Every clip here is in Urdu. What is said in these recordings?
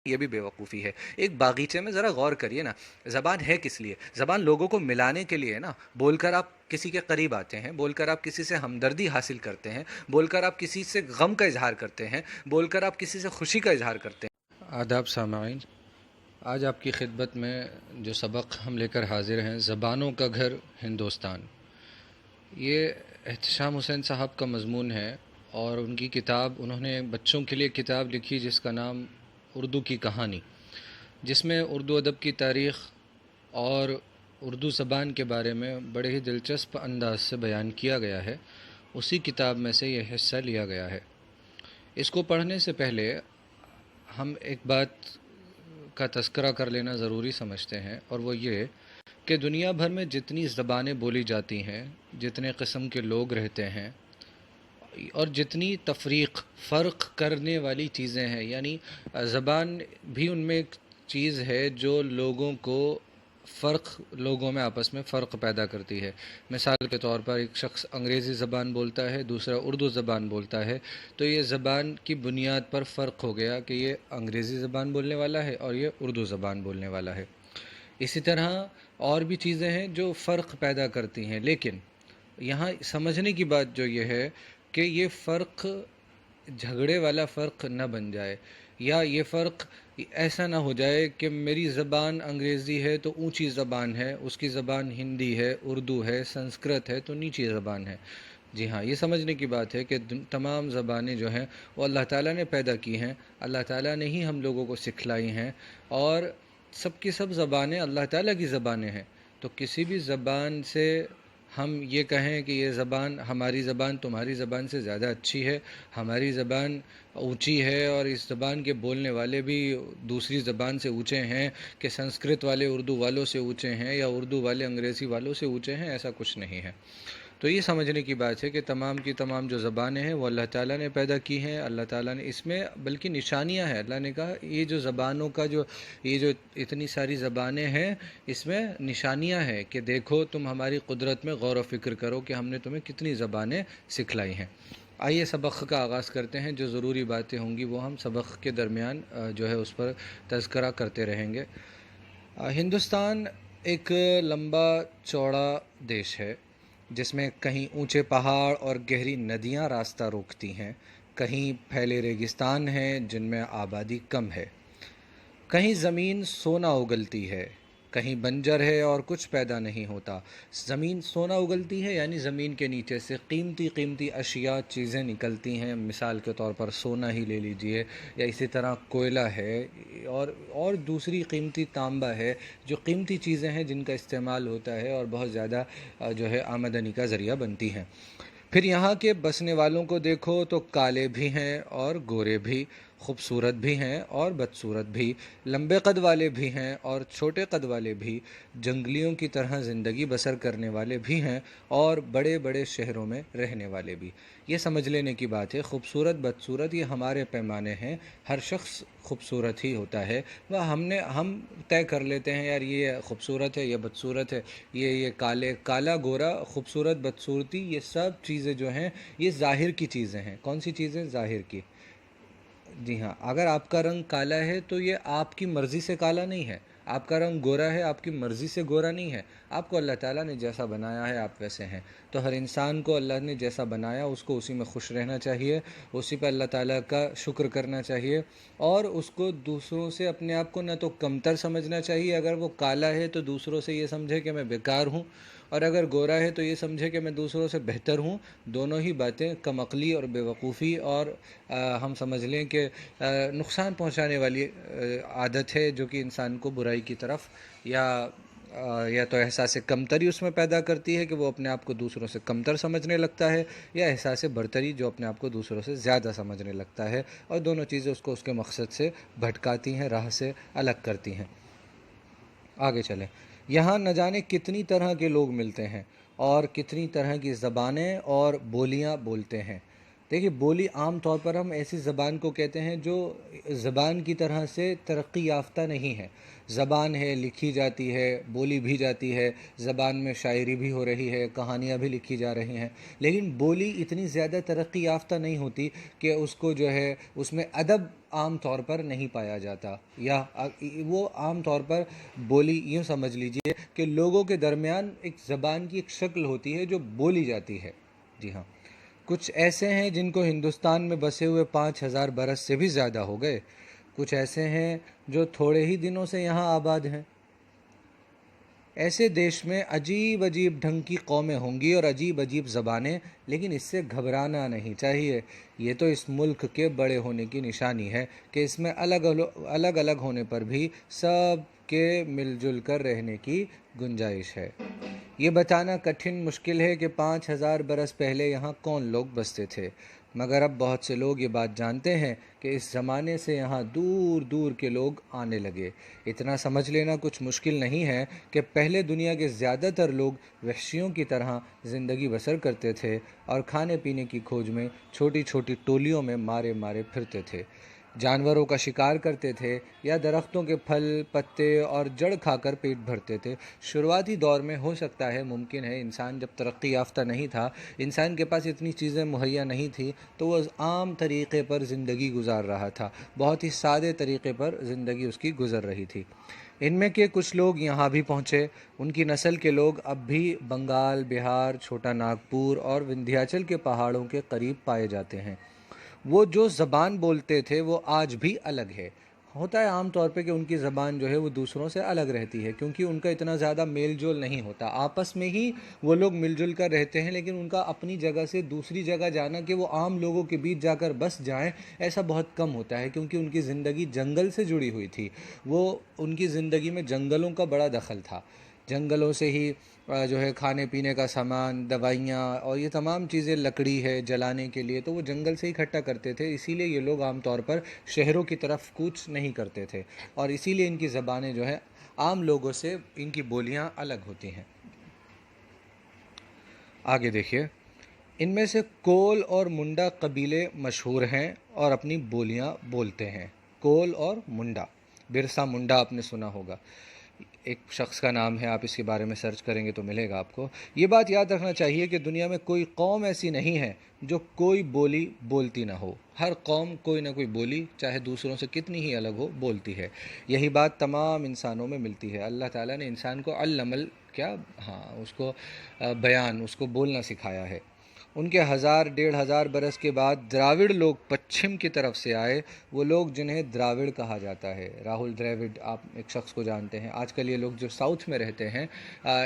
یہ بھی بیوقوفی ہے۔ ایک باغیچے میں ذرا غور کریے نا، زبان ہے کس لیے؟ زبان لوگوں کو ملانے کے لیے ہے نا۔ بول کر آپ کسی کے قریب آتے ہیں، بول کر آپ کسی سے ہمدردی حاصل کرتے ہیں، بول کر آپ کسی سے غم کا اظہار کرتے ہیں، بول کر آپ کسی سے خوشی کا اظہار کرتے ہیں۔ آداب سامعین، آج آپ کی خدمت میں جو سبق ہم لے کر حاضر ہیں، زبانوں کا گھر ہندوستان، یہ احتشام حسین صاحب کا مضمون ہے، اور ان کی کتاب، انہوں نے بچوں کے لیے کتاب لکھی جس کا نام اردو کی کہانی، جس میں اردو ادب کی تاریخ اور اردو زبان کے بارے میں بڑے ہی دلچسپ انداز سے بیان کیا گیا ہے۔ اسی کتاب میں سے یہ حصہ لیا گیا ہے۔ اس کو پڑھنے سے پہلے ہم ایک بات کا تذکرہ کر لینا ضروری سمجھتے ہیں، اور وہ یہ کہ دنیا بھر میں جتنی زبانیں بولی جاتی ہیں، جتنے قسم کے لوگ رہتے ہیں، اور جتنی تفریق، فرق کرنے والی چیزیں ہیں، یعنی زبان بھی ان میں ایک چیز ہے جو لوگوں کو لوگوں میں آپس میں فرق پیدا کرتی ہے۔ مثال کے طور پر ایک شخص انگریزی زبان بولتا ہے، دوسرا اردو زبان بولتا ہے، تو یہ زبان کی بنیاد پر فرق ہو گیا کہ یہ انگریزی زبان بولنے والا ہے اور یہ اردو زبان بولنے والا ہے۔ اسی طرح اور بھی چیزیں ہیں جو فرق پیدا کرتی ہیں، لیکن یہاں سمجھنے کی بات جو یہ ہے کہ یہ فرق جھگڑے والا فرق نہ بن جائے، یا یہ فرق ایسا نہ ہو جائے کہ میری زبان انگریزی ہے تو اونچی زبان ہے، اس کی زبان ہندی ہے، اردو ہے، سنسکرت ہے تو نیچی زبان ہے۔ جی ہاں، یہ سمجھنے کی بات ہے کہ تمام زبانیں جو ہیں وہ اللہ تعالیٰ نے پیدا کی ہیں، اللہ تعالیٰ نے ہی ہم لوگوں کو سکھلائی ہیں، اور سب کی سب زبانیں اللہ تعالیٰ کی زبانیں ہیں۔ تو کسی بھی زبان سے ہم یہ کہیں کہ یہ زبان، ہماری زبان تمہاری زبان سے زیادہ اچھی ہے، ہماری زبان اونچی ہے اور اس زبان کے بولنے والے بھی دوسری زبان سے اونچے ہیں، کہ سنسکرت والے اردو والوں سے اونچے ہیں یا اردو والے انگریزی والوں سے اونچے ہیں، ایسا کچھ نہیں ہے۔ تو یہ سمجھنے کی بات ہے کہ تمام کی تمام جو زبانیں ہیں وہ اللہ تعالیٰ نے پیدا کی ہیں، اللہ تعالیٰ نے اس میں بلکہ نشانیاں ہیں۔ اللہ نے کہا یہ جو زبانوں کا یہ جو اتنی ساری زبانیں ہیں، اس میں نشانیاں ہیں کہ دیکھو تم ہماری قدرت میں غور و فکر کرو کہ ہم نے تمہیں کتنی زبانیں سکھلائی ہیں۔ آئیے سبق کا آغاز کرتے ہیں۔ جو ضروری باتیں ہوں گی وہ ہم سبق کے درمیان جو ہے اس پر تذکرہ کرتے رہیں گے۔ ہندوستان ایک لمبا چوڑا دیش ہے، جس میں کہیں اونچے پہاڑ اور گہری ندیاں راستہ روکتی ہیں، کہیں پھیلے ریگستان ہیں جن میں آبادی کم ہے، کہیں زمین سونا اگلتی ہے، کہیں بنجر ہے اور کچھ پیدا نہیں ہوتا۔ زمین سونا اگلتی ہے یعنی زمین کے نیچے سے قیمتی قیمتی اشیاء، چیزیں نکلتی ہیں، مثال کے طور پر سونا ہی لے لیجئے، یا اسی طرح کوئلہ ہے، اور دوسری قیمتی تانبا ہے، جو قیمتی چیزیں ہیں جن کا استعمال ہوتا ہے اور بہت زیادہ جو ہے آمدنی کا ذریعہ بنتی ہیں۔ پھر یہاں کے بسنے والوں کو دیکھو تو کالے بھی ہیں اور گورے بھی، خوبصورت بھی ہیں اور بدصورت بھی، لمبے قد والے بھی ہیں اور چھوٹے قد والے بھی، جنگلیوں کی طرح زندگی بسر کرنے والے بھی ہیں اور بڑے بڑے شہروں میں رہنے والے بھی۔ یہ سمجھ لینے کی بات ہے، خوبصورت بدصورت یہ ہمارے پیمانے ہیں، ہر شخص خوبصورت ہی ہوتا ہے، وہ ہم طے کر لیتے ہیں یار یہ خوبصورت ہے، یہ بدصورت ہے، یہ کالا گورا، خوبصورت بدصورتی، یہ سب چیزیں جو ہیں یہ ظاہر کی چیزیں ہیں۔ کون سی چیزیں؟ ظاہر کی۔ جی ہاں، اگر آپ کا رنگ کالا ہے تو یہ آپ کی مرضی سے کالا نہیں ہے، آپ کا رنگ گورا ہے آپ کی مرضی سے گورا نہیں ہے، آپ کو اللہ تعالیٰ نے جیسا بنایا ہے آپ ویسے ہیں۔ تو ہر انسان کو اللہ نے جیسا بنایا اس کو اسی میں خوش رہنا چاہیے، اسی پہ اللہ تعالیٰ کا شکر کرنا چاہیے، اور اس کو دوسروں سے اپنے آپ کو نہ تو کمتر سمجھنا چاہیے، اگر وہ کالا ہے تو دوسروں سے یہ سمجھے کہ میں بیکار ہوں، اور اگر گورا ہے تو یہ سمجھے کہ میں دوسروں سے بہتر ہوں۔ دونوں ہی باتیں کم عقلی اور بے وقوفی اور ہم سمجھ لیں کہ نقصان پہنچانے والی عادت ہے، جو کہ انسان کو برائی کی طرف یا تو احساس کمتری اس میں پیدا کرتی ہے کہ وہ اپنے آپ کو دوسروں سے کمتر سمجھنے لگتا ہے، یا احساس برتری جو اپنے آپ کو دوسروں سے زیادہ سمجھنے لگتا ہے، اور دونوں چیزیں اس کو اس کے مقصد سے بھٹکاتی ہیں، راہ سے الگ کرتی ہیں۔ آگے چلیں۔ یہاں نہ جانے کتنی طرح کے لوگ ملتے ہیں اور کتنی طرح کی زبانیں اور بولیاں بولتے ہیں۔ دیکھیے بولی عام طور پر ہم ایسی زبان کو کہتے ہیں جو زبان کی طرح سے ترقی یافتہ نہیں ہے. زبان ہے، لکھی جاتی ہے، بولی بھی جاتی ہے، زبان میں شاعری بھی ہو رہی ہے، کہانیاں بھی لکھی جا رہی ہیں، لیکن بولی اتنی زیادہ ترقی یافتہ نہیں ہوتی کہ اس کو جو ہے اس میں ادب عام طور پر نہیں پایا جاتا. یا وہ عام طور پر بولی یوں سمجھ لیجئے کہ لوگوں کے درمیان ایک زبان کی ایک شکل ہوتی ہے جو بولی جاتی ہے. جی ہاں، کچھ ایسے ہیں جن کو ہندوستان میں بسے ہوئے 5,000 برس سے بھی زیادہ ہو گئے. کچھ ایسے ہیں جو تھوڑے ہی دنوں سے یہاں آباد ہیں. ایسے دیش میں عجیب عجیب ڈھنگ کی قومیں ہوں گی اور عجیب عجیب زبانیں، لیکن اس سے گھبرانا نہیں چاہیے. یہ تو اس ملک کے بڑے ہونے کی نشانی ہے کہ اس میں الگ الگ ہونے پر بھی سب کے مل جل کر رہنے کی گنجائش ہے. یہ بتانا کٹھن مشکل ہے کہ 5,000 برس پہلے یہاں کون لوگ بستے تھے، مگر اب بہت سے لوگ یہ بات جانتے ہیں کہ اس زمانے سے یہاں دور دور کے لوگ آنے لگے. اتنا سمجھ لینا کچھ مشکل نہیں ہے کہ پہلے دنیا کے زیادہ تر لوگ وحشیوں کی طرح زندگی بسر کرتے تھے اور کھانے پینے کی کھوج میں چھوٹی چھوٹی ٹولیوں میں مارے مارے پھرتے تھے. جانوروں کا شکار کرتے تھے یا درختوں کے پھل پتے اور جڑ کھا کر پیٹ بھرتے تھے. شروعاتی دور میں ہو سکتا ہے، ممکن ہے، انسان جب ترقی یافتہ نہیں تھا، انسان کے پاس اتنی چیزیں مہیا نہیں تھیں، تو وہ عام طریقے پر زندگی گزار رہا تھا، بہت ہی سادے طریقے پر زندگی اس کی گزر رہی تھی. ان میں کے کچھ لوگ یہاں بھی پہنچے. ان کی نسل کے لوگ اب بھی بنگال، بہار، چھوٹا ناگپور اور وندھیاچل کے پہاڑوں کے قریب پائے جاتے ہیں. وہ جو زبان بولتے تھے وہ آج بھی الگ ہے. ہوتا ہے عام طور پہ کہ ان کی زبان جو ہے وہ دوسروں سے الگ رہتی ہے کیونکہ ان کا اتنا زیادہ میل جول نہیں ہوتا. آپس میں ہی وہ لوگ مل جل کر رہتے ہیں، لیکن ان کا اپنی جگہ سے دوسری جگہ جانا کہ وہ عام لوگوں کے بیچ جا کر بس جائیں، ایسا بہت کم ہوتا ہے کیونکہ ان کی زندگی جنگل سے جڑی ہوئی تھی. ان کی زندگی میں جنگلوں کا بڑا دخل تھا. جنگلوں سے ہی جو ہے کھانے پینے کا سامان، دوائیاں اور یہ تمام چیزیں، لکڑی ہے جلانے کے لیے، تو وہ جنگل سے ہی اکٹھا کرتے تھے. اسی لیے یہ لوگ عام طور پر شہروں کی طرف کوچ نہیں کرتے تھے اور اسی لیے ان کی زبانیں جو ہے عام لوگوں سے، ان کی بولیاں الگ ہوتی ہیں. آگے دیکھیے، ان میں سے کول اور منڈا قبیلے مشہور ہیں اور اپنی بولیاں بولتے ہیں. کول اور منڈا، برسا منڈا آپ نے سنا ہوگا، ایک شخص کا نام ہے، آپ اس کے بارے میں سرچ کریں گے تو ملے گا آپ کو. یہ بات یاد رکھنا چاہیے کہ دنیا میں کوئی قوم ایسی نہیں ہے جو کوئی بولی بولتی نہ ہو. ہر قوم کوئی نہ کوئی بولی، چاہے دوسروں سے کتنی ہی الگ ہو، بولتی ہے. یہی بات تمام انسانوں میں ملتی ہے. اللہ تعالیٰ نے انسان کو اس کو بیان، اس کو بولنا سکھایا ہے. ان کے 1,000 1,500 برس کے بعد دراوڑ لوگ پچھم کی طرف سے آئے. وہ لوگ جنہیں دراوڑ کہا جاتا ہے، راہل ڈراوڈ، آپ ایک شخص کو جانتے ہیں. آج کل یہ لوگ جو ساؤتھ میں رہتے ہیں،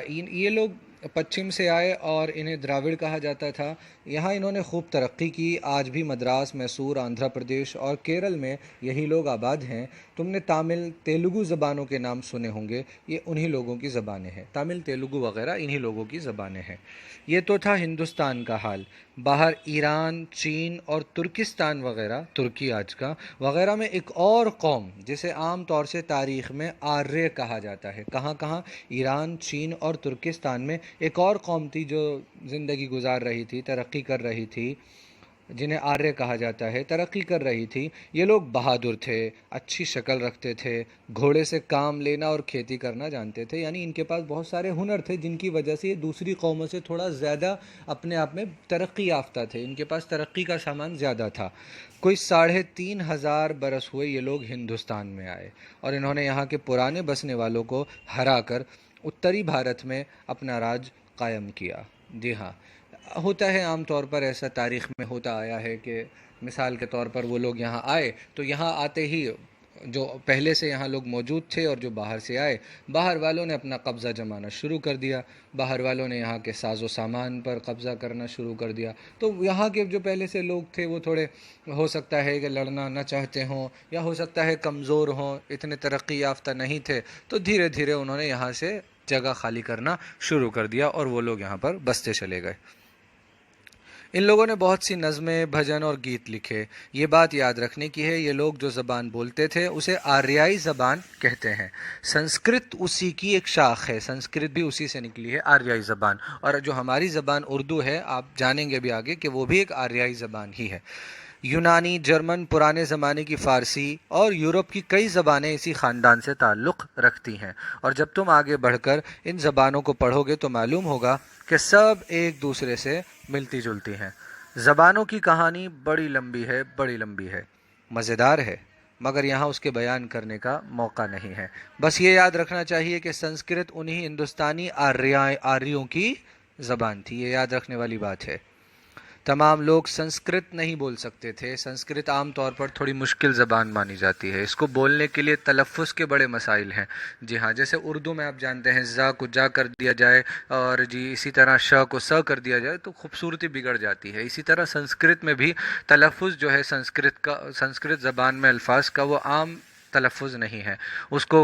یہ لوگ پچھم سے آئے اور انہیں دراوڑ کہا جاتا تھا. یہاں انہوں نے خوب ترقی کی. آج بھی مدراس، میسور، آندھرا پردیش اور کیرل میں یہی لوگ آباد ہیں. تم نے تامل، تیلگو زبانوں کے نام سنے ہوں گے، یہ انہی لوگوں کی زبانیں ہیں. تامل، تیلگو وغیرہ انہی لوگوں کی زبانیں ہیں. یہ تو تھا ہندوستان کا حال. باہر ایران، چین اور ترکستان وغیرہ، ترکی آج کا وغیرہ میں ایک اور قوم جسے عام طور سے تاریخ میں آریہ کہا جاتا ہے. کہاں ایران، چین اور ترکستان میں ایک اور قوم تھی جو زندگی گزار رہی تھی، ترقی کر رہی تھی، جنہیں آریہ کہا جاتا ہے، ترقی کر رہی تھی. یہ لوگ بہادر تھے، اچھی شکل رکھتے تھے، گھوڑے سے کام لینا اور کھیتی کرنا جانتے تھے. یعنی ان کے پاس بہت سارے ہنر تھے جن کی وجہ سے یہ دوسری قوموں سے تھوڑا زیادہ اپنے آپ میں ترقی یافتہ تھے. ان کے پاس ترقی کا سامان زیادہ تھا. کوئی 3,500 برس ہوئے یہ لوگ ہندوستان میں آئے اور انہوں نے یہاں کے پرانے بسنے والوں کو ہرا کر اتری بھارت میں اپنا راج قائم کیا. جی ہاں، ہوتا ہے عام طور پر، ایسا تاریخ میں ہوتا آیا ہے کہ مثال کے طور پر وہ لوگ یہاں آئے تو یہاں آتے ہی جو پہلے سے یہاں لوگ موجود تھے اور جو باہر سے آئے، باہر والوں نے اپنا قبضہ جمانا شروع کر دیا. باہر والوں نے یہاں کے ساز و سامان پر قبضہ کرنا شروع کر دیا. تو یہاں کے جو پہلے سے لوگ تھے وہ تھوڑے، ہو سکتا ہے کہ لڑنا نہ چاہتے ہوں یا ہو سکتا ہے کمزور ہوں، اتنے ترقی یافتہ نہیں تھے، تو دھیرے دھیرے انہوں نے یہاں سے جگہ خالی کرنا شروع کر دیا اور وہ لوگ یہاں پر بستے چلے گئے. ان لوگوں نے بہت سی نظمیں، بھجن اور گیت لکھے۔ یہ بات یاد رکھنے کی ہے، یہ لوگ جو زبان بولتے تھے اسے آریائی زبان کہتے ہیں۔ سنسکرت اسی کی ایک شاخ ہے، سنسکرت بھی اسی سے نکلی ہے، آریائی زبان۔ اور جو ہماری زبان اردو ہے، آپ جانیں گے بھی آگے کہ وہ بھی ایک آریائی زبان ہی ہے۔ یونانی، جرمن، پرانے زمانے کی فارسی اور یورپ کی کئی زبانیں اسی خاندان سے تعلق رکھتی ہیں، اور جب تم آگے بڑھ کر ان زبانوں کو پڑھو گے تو معلوم ہوگا کہ سب ایک دوسرے سے ملتی جلتی ہیں۔ زبانوں کی کہانی بڑی لمبی ہے، بڑی لمبی ہے، مزیدار ہے، مگر یہاں اس کے بیان کرنے کا موقع نہیں ہے۔ بس یہ یاد رکھنا چاہیے کہ سنسکرت انہی ہندوستانی آریوں کی زبان تھی، یہ یاد رکھنے والی بات ہے۔ تمام لوگ سنسکرت نہیں بول سکتے تھے، سنسکرت عام طور پر تھوڑی مشکل زبان مانی جاتی ہے، اس کو بولنے کے لیے تلفظ کے بڑے مسائل ہیں۔ جی ہاں، جیسے اردو میں آپ جانتے ہیں زا کو جا کر دیا جائے اور جی اسی طرح ش کو س کر دیا جائے تو خوبصورتی بگڑ جاتی ہے۔ اسی طرح سنسکرت میں بھی تلفظ جو ہے سنسکرت زبان میں الفاظ کا وہ عام تلفظ نہیں ہے، اس کو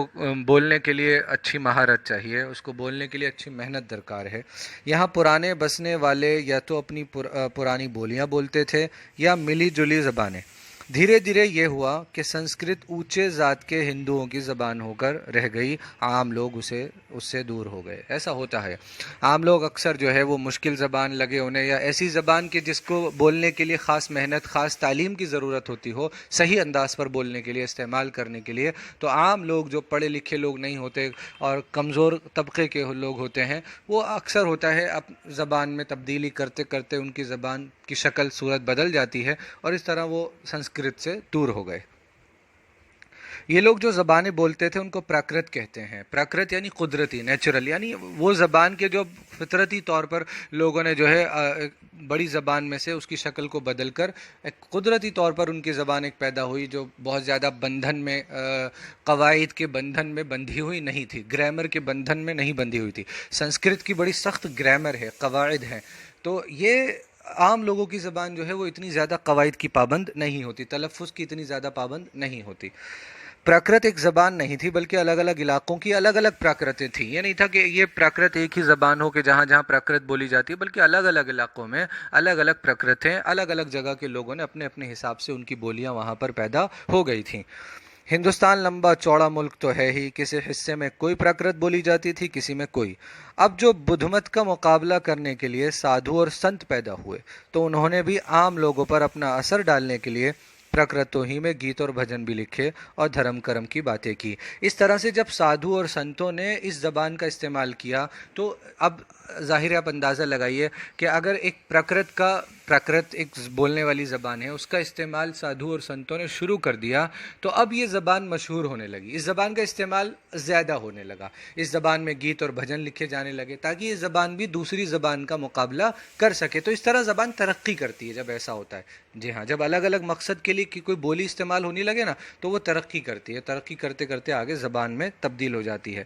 بولنے کے لیے اچھی مہارت چاہیے، اس کو بولنے کے لیے اچھی محنت درکار ہے۔ یہاں پرانے بسنے والے یا تو اپنی پرانی بولیاں بولتے تھے یا ملی جلی زبانیں۔ دھیرے دھیرے یہ ہوا کہ سنسکرت اونچے ذات کے ہندوؤں کی زبان ہو کر رہ گئی، عام لوگ اس سے دور ہو گئے۔ ایسا ہوتا ہے، عام لوگ اکثر جو ہے وہ مشکل زبان لگے انہیں، یا ایسی زبان کے جس کو بولنے کے لیے خاص محنت، خاص تعلیم کی ضرورت ہوتی ہو صحیح انداز پر بولنے کے لیے، استعمال کرنے کے لیے، تو عام لوگ جو پڑھے لکھے لوگ نہیں ہوتے اور کمزور طبقے کے لوگ ہوتے ہیں، وہ اکثر ہوتا ہے زبان میں تبدیلی کرتے کرتے ان کی زبان کی شکل صورت بدل جاتی ہے، اور اس طرح وہ سنسکرت سے دور ہو گئے۔ یہ لوگ جو زبانیں بولتے تھے ان کو پراکرت کہتے ہیں۔ پراکرت یعنی قدرتی، نیچرل، یعنی وہ زبان کے جو فطرتی طور پر لوگوں نے جو ہے بڑی زبان میں سے اس کی شکل کو بدل کر ایک قدرتی طور پر ان کی زبان ایک پیدا ہوئی جو بہت زیادہ بندھن میں، قواعد کے بندھن میں بندھی ہوئی نہیں تھی، گرامر کے بندھن میں نہیں بندھی ہوئی تھی۔ سنسکرت کی بڑی سخت گرامر ہے، قواعد ہیں، تو یہ عام لوگوں کی زبان جو ہے وہ اتنی زیادہ قواعد کی پابند نہیں ہوتی، تلفظ کی اتنی زیادہ پابند نہیں ہوتی۔ پراکرت ایک زبان نہیں تھی، بلکہ الگ الگ علاقوں کی الگ الگ پراکرتیں تھیں۔ یہ نہیں تھا کہ یہ پراکرت ایک ہی زبان ہو کہ جہاں جہاں پراکرت بولی جاتی ہے، بلکہ الگ الگ علاقوں میں الگ الگ پراکرتیں، الگ الگ جگہ کے لوگوں نے اپنے اپنے حساب سے ان کی بولیاں وہاں پر پیدا ہو گئی تھیں۔ ہندوستان لمبا چوڑا ملک تو ہے ہی، کسی حصے میں کوئی پراکرت بولی جاتی تھی، کسی میں کوئی۔ اب جو بدھ مت کا مقابلہ کرنے کے لیے سادھو اور سنت پیدا ہوئے تو انہوں نے بھی عام لوگوں پر اپنا اثر ڈالنے کے لیے پراکرتوں ہی میں گیت اور بھجن بھی لکھے اور دھرم کرم کی باتیں کی۔ اس طرح سے جب سادھو اور سنتوں نے اس زبان کا استعمال کیا تو اب ظاہر آپ اندازہ لگائیے کہ اگر ایک پراکرت ایک بولنے والی زبان ہے، اس کا استعمال سادھو اور سنتوں نے شروع کر دیا تو اب یہ زبان مشہور ہونے لگی، اس زبان کا استعمال زیادہ ہونے لگا، اس زبان میں گیت اور بھجن لکھے جانے لگے تاکہ یہ زبان بھی دوسری زبان کا مقابلہ کر سکے۔ تو اس طرح زبان ترقی کرتی ہے جب ایسا ہوتا ہے۔ جی ہاں، جب الگ الگ مقصد کے لیے کوئی بولی استعمال ہونے لگے نا تو وہ ترقی کرتی ہے، ترقی کرتے کرتے آگے زبان میں تبدیل ہو جاتی ہے۔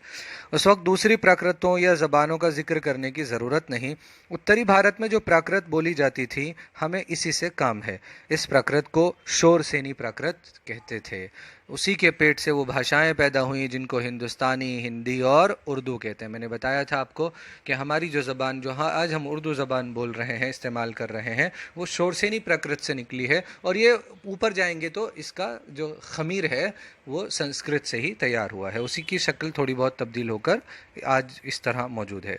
اس وقت دوسری پراکرتوں یا زبانوں کا ذکر کرنے کی ضرورت نہیں۔ اتری بھارت میں جو پراکرت بولی جاتی تھی ہمیں اسی سے کام ہے۔ اس پراکرت کو شور سینی پراکرت کہتے تھے، اسی کے پیٹ سے وہ بھاشائیں پیدا ہوئیں جن کو ہندوستانی، ہندی اور اردو کہتے ہیں۔ میں نے بتایا تھا آپ کو کہ ہماری جو زبان جو آج ہم اردو زبان بول رہے ہیں، استعمال کر رہے ہیں، وہ شور سینی پراکرت سے نکلی ہے، اور یہ اوپر جائیں گے تو اس کا جو خمیر ہے وہ سنسکرت سے ہی تیار ہوا ہے، اسی کی شکل تھوڑی بہت تبدیل ہو کر آج اس طرح موجود ہے۔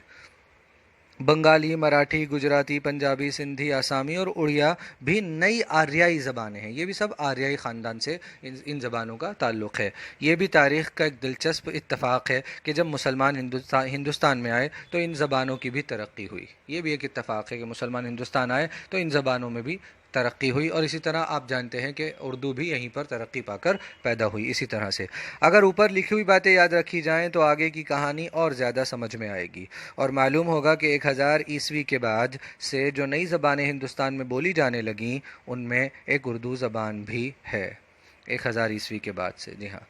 بنگالی، مراٹھی، گجراتی، پنجابی، سندھی، آسامی اور اڑیا بھی نئی آریائی زبانیں ہیں، یہ بھی سب آریائی خاندان سے ان زبانوں کا تعلق ہے۔ یہ بھی تاریخ کا ایک دلچسپ اتفاق ہے کہ جب مسلمان ہندوستان میں آئے تو ان زبانوں کی بھی ترقی ہوئی۔ یہ بھی ایک اتفاق ہے کہ مسلمان ہندوستان آئے تو ان زبانوں میں بھی ترقی ہوئی، اور اسی طرح آپ جانتے ہیں کہ اردو بھی یہیں پر ترقی پا کر پیدا ہوئی اسی طرح سے۔ اگر اوپر لکھی ہوئی باتیں یاد رکھی جائیں تو آگے کی کہانی اور زیادہ سمجھ میں آئے گی، اور معلوم ہوگا کہ 1000 عیسوی کے بعد سے جو نئی زبانیں ہندوستان میں بولی جانے لگیں ان میں ایک اردو زبان بھی ہے۔ 1000 عیسوی کے بعد سے، جی ہاں،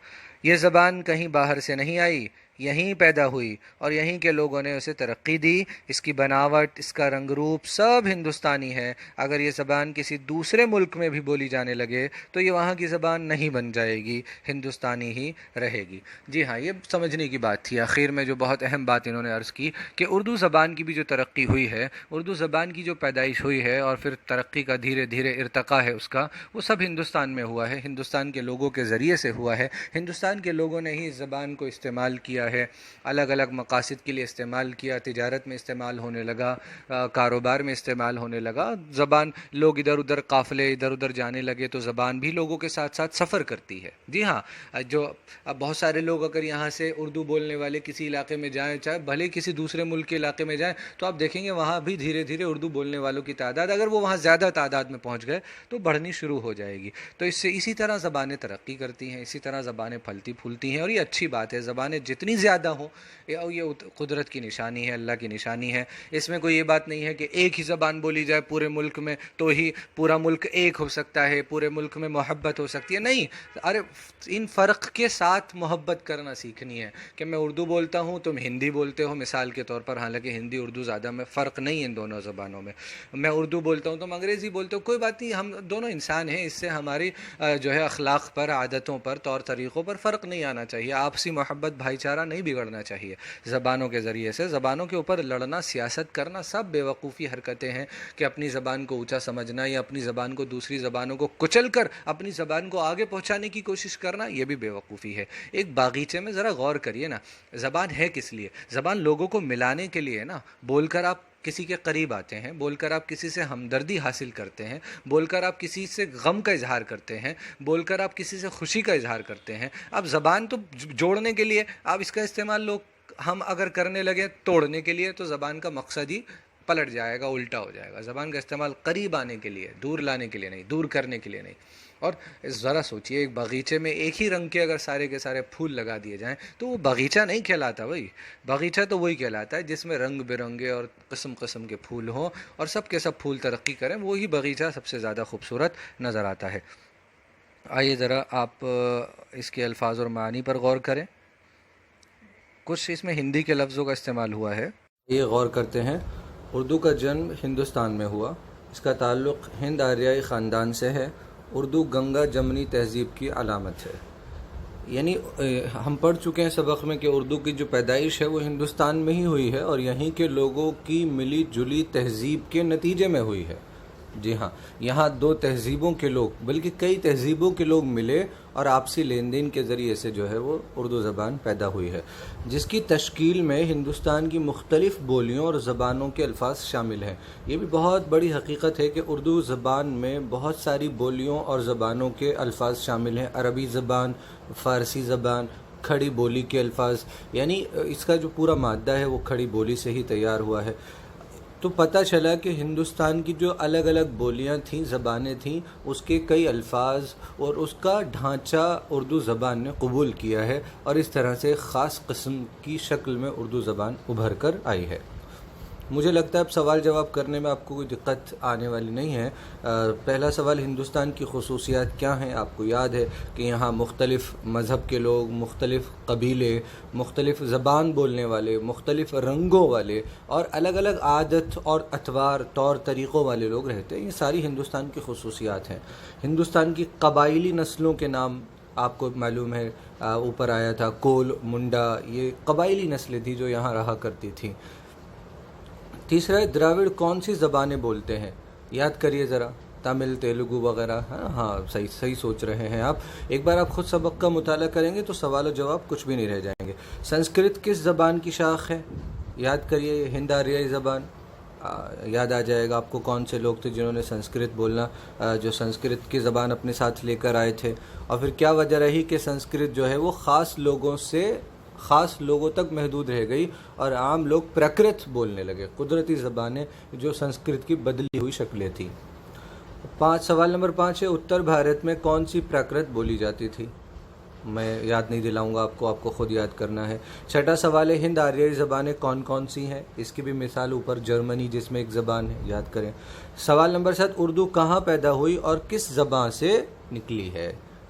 یہ زبان کہیں باہر سے نہیں آئی، یہیں پیدا ہوئی اور یہیں کے لوگوں نے اسے ترقی دی. اس کی بناوٹ، اس کا رنگ روپ سب ہندوستانی ہے. اگر یہ زبان کسی دوسرے ملک میں بھی بولی جانے لگے تو یہ وہاں کی زبان نہیں بن جائے گی، ہندوستانی ہی رہے گی. جی ہاں، یہ سمجھنے کی بات تھی. آخر میں جو بہت اہم بات انہوں نے عرض کی کہ اردو زبان کی بھی جو ترقی ہوئی ہے، اردو زبان کی جو پیدائش ہوئی ہے اور پھر ترقی کا دھیرے دھیرے ارتقا ہے اس کا، وہ سب ہندوستان میں ہوا ہے، ہندوستان کے لوگوں کے ذریعے سے ہوا ہے. ہندوستان کے لوگوں نے ہی اس زبان کو استعمال کیا ہے، الگ الگ مقاصد کے لیے استعمال کیا. تجارت میں استعمال ہونے لگا، کاروبار میں استعمال ہونے لگا. زبان، لوگ ادھر ادھر قافلے ادھر ادھر جانے لگے تو زبان بھی لوگوں کے ساتھ ساتھ سفر کرتی ہے. جی ہاں، جو اب بہت سارے لوگ اگر یہاں سے اردو بولنے والے کسی علاقے میں جائیں، چاہے بھلے کسی دوسرے ملک کے علاقے میں جائیں، تو آپ دیکھیں گے وہاں بھی دھیرے دھیرے اردو بولنے والوں کی تعداد، اگر وہ وہاں زیادہ تعداد میں پہنچ گئے تو بڑھنی شروع ہو جائے گی. تو اس سے اسی طرح زبانیں ترقی کرتی ہیں، اسی طرح زبانیں پھلتی پھولتی ہیں، اور یہ اچھی بات ہے. زبانیں جتنی زیادہ ہوں، یہ قدرت کی نشانی ہے، اللہ کی نشانی ہے. اس میں کوئی یہ بات نہیں ہے کہ ایک ہی زبان بولی جائے پورے ملک میں تو ہی پورا ملک ایک ہو سکتا ہے، پورے ملک میں محبت ہو سکتی ہے. نہیں، ارے ان فرق کے ساتھ محبت کرنا سیکھنی ہے کہ میں اردو بولتا ہوں، تم ہندی بولتے ہو مثال کے طور پر، حالانکہ ہندی اردو زیادہ میں فرق نہیں ہے ان دونوں زبانوں میں. میں اردو بولتا ہوں، تم انگریزی بولتے ہو، کوئی بات نہیں، ہم دونوں انسان ہیں. اس سے ہماری جو ہے اخلاق پر، عادتوں پر، طور طریقوں پر فرق نہیں آنا چاہیے. آپسی محبت، بھائی چارہ نہیں بگڑنا چاہیے. زبانوں کے ذریعے سے، زبانوں کے اوپر لڑنا، سیاست کرنا، سب بے وقوفی حرکتیں ہیں. کہ اپنی زبان کو اونچا سمجھنا یا اپنی زبان کو دوسری زبانوں کو کچل کر اپنی زبان کو آگے پہنچانے کی کوشش کرنا، یہ بھی بے وقوفی ہے. ایک باغیچے میں ذرا غور کریے نا، زبان ہے کس لیے؟ زبان لوگوں کو ملانے کے لیے نا. بول کر آپ کسی کے قریب آتے ہیں، بول کر آپ کسی سے ہمدردی حاصل کرتے ہیں، بول کر آپ کسی سے غم کا اظہار کرتے ہیں، بول کر آپ کسی سے خوشی کا اظہار کرتے ہیں. اب زبان تو جوڑنے کے لیے، آپ اس کا استعمال ہم اگر کرنے لگے توڑنے کے لیے تو زبان کا مقصد ہی پلٹ جائے گا، الٹا ہو جائے گا. زبان کا استعمال قریب آنے کے لیے، دور لانے کے لیے نہیں، دور کرنے کے لیے نہیں. اور ذرا سوچئے، ایک باغیچے میں ایک ہی رنگ کے اگر سارے کے سارے پھول لگا دیے جائیں تو وہ باغیچہ نہیں کہلاتا بھائی. باغیچہ تو وہی کہلاتا ہے جس میں رنگ برنگے اور قسم قسم کے پھول ہوں اور سب کے سب پھول ترقی کریں، وہی باغیچہ سب سے زیادہ خوبصورت نظر آتا ہے. آئیے ذرا آپ اس کے الفاظ اور معانی پر غور کریں. کچھ اس میں ہندی کے لفظوں کا استعمال ہوا ہے. یہ غور کرتے ہیں. اردو کا جنم ہندوستان میں ہوا. اس کا تعلق ہند آریائی خاندان سے ہے. اردو گنگا جمنی تہذیب کی علامت ہے. یعنی ہم پڑھ چکے ہیں سبق میں کہ اردو کی جو پیدائش ہے وہ ہندوستان میں ہی ہوئی ہے اور یہیں کے لوگوں کی ملی جلی تہذیب کے نتیجے میں ہوئی ہے. جی ہاں، یہاں دو تہذیبوں کے لوگ، بلکہ کئی تہذیبوں کے لوگ ملے اور آپسی لین دین کے ذریعے سے جو ہے وہ اردو زبان پیدا ہوئی ہے، جس کی تشکیل میں ہندوستان کی مختلف بولیوں اور زبانوں کے الفاظ شامل ہیں. یہ بھی بہت بڑی حقیقت ہے کہ اردو زبان میں بہت ساری بولیوں اور زبانوں کے الفاظ شامل ہیں. عربی زبان، فارسی زبان، کھڑی بولی کے الفاظ، یعنی اس کا جو پورا مادہ ہے وہ کھڑی بولی سے ہی تیار ہوا ہے. تو پتہ چلا کہ ہندوستان کی جو الگ الگ بولیاں تھیں، زبانیں تھیں، اس کے کئی الفاظ اور اس کا ڈھانچہ اردو زبان نے قبول کیا ہے اور اس طرح سے خاص قسم کی شکل میں اردو زبان ابھر کر آئی ہے. مجھے لگتا ہے اب سوال جواب کرنے میں آپ کو کوئی دقت آنے والی نہیں ہے. پہلا سوال، ہندوستان کی خصوصیات کیا ہیں؟ آپ کو یاد ہے کہ یہاں مختلف مذہب کے لوگ، مختلف قبیلے، مختلف زبان بولنے والے، مختلف رنگوں والے اور الگ الگ عادت اور اطوار، طور طریقوں والے لوگ رہتے ہیں. یہ ساری ہندوستان کی خصوصیات ہیں. ہندوستان کی قبائلی نسلوں کے نام آپ کو معلوم ہے، اوپر آیا تھا، کول، منڈا، یہ قبائلی نسلیں تھیں جو یہاں رہا کرتی تھیں. تیسرا ہے، دراوڑ کون سی زبانیں بولتے ہیں؟ یاد کریے ذرا، تامل، تیلگو وغیرہ. ہاں صحیح سوچ رہے ہیں آپ. ایک بار آپ خود سبق کا مطالعہ کریں گے تو سوال و جواب کچھ بھی نہیں رہ جائیں گے. سنسکرت کس زبان کی شاخ ہے؟ یاد کریے، یہ ہند آریائی زبان. یاد آ جائے گا آپ کو کون سے لوگ تھے جنہوں نے سنسکرت بولنا، جو سنسکرت کی زبان اپنے ساتھ لے کر آئے تھے، اور پھر کیا وجہ رہی کہ سنسکرت جو ہے وہ خاص لوگوں تک محدود رہ گئی اور عام لوگ پرکرت بولنے لگے، قدرتی زبانیں جو سنسکرت کی بدلی ہوئی شکلیں تھیں. سوال نمبر 5 ہے، اتر بھارت میں کون سی پرکرت بولی جاتی تھی؟ میں یاد نہیں دلاؤں گا آپ کو خود یاد کرنا ہے. چھٹا سوال ہے، ہند آریائی زبانیں کون کون سی ہیں؟ اس کی بھی مثال اوپر، جرمنی جس میں ایک زبان ہے، یاد کریں. سوال نمبر 7، اردو کہاں پیدا ہوئی اور کس زبان سے نکلی ہے؟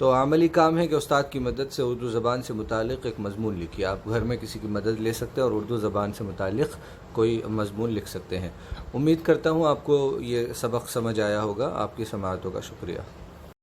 تو عملی کام ہے کہ استاد کی مدد سے اردو زبان سے متعلق ایک مضمون لکھیے. آپ گھر میں کسی کی مدد لے سکتے ہیں اور اردو زبان سے متعلق کوئی مضمون لکھ سکتے ہیں. امید کرتا ہوں آپ کو یہ سبق سمجھ آیا ہوگا. آپ کی سماعتوں کا شکریہ.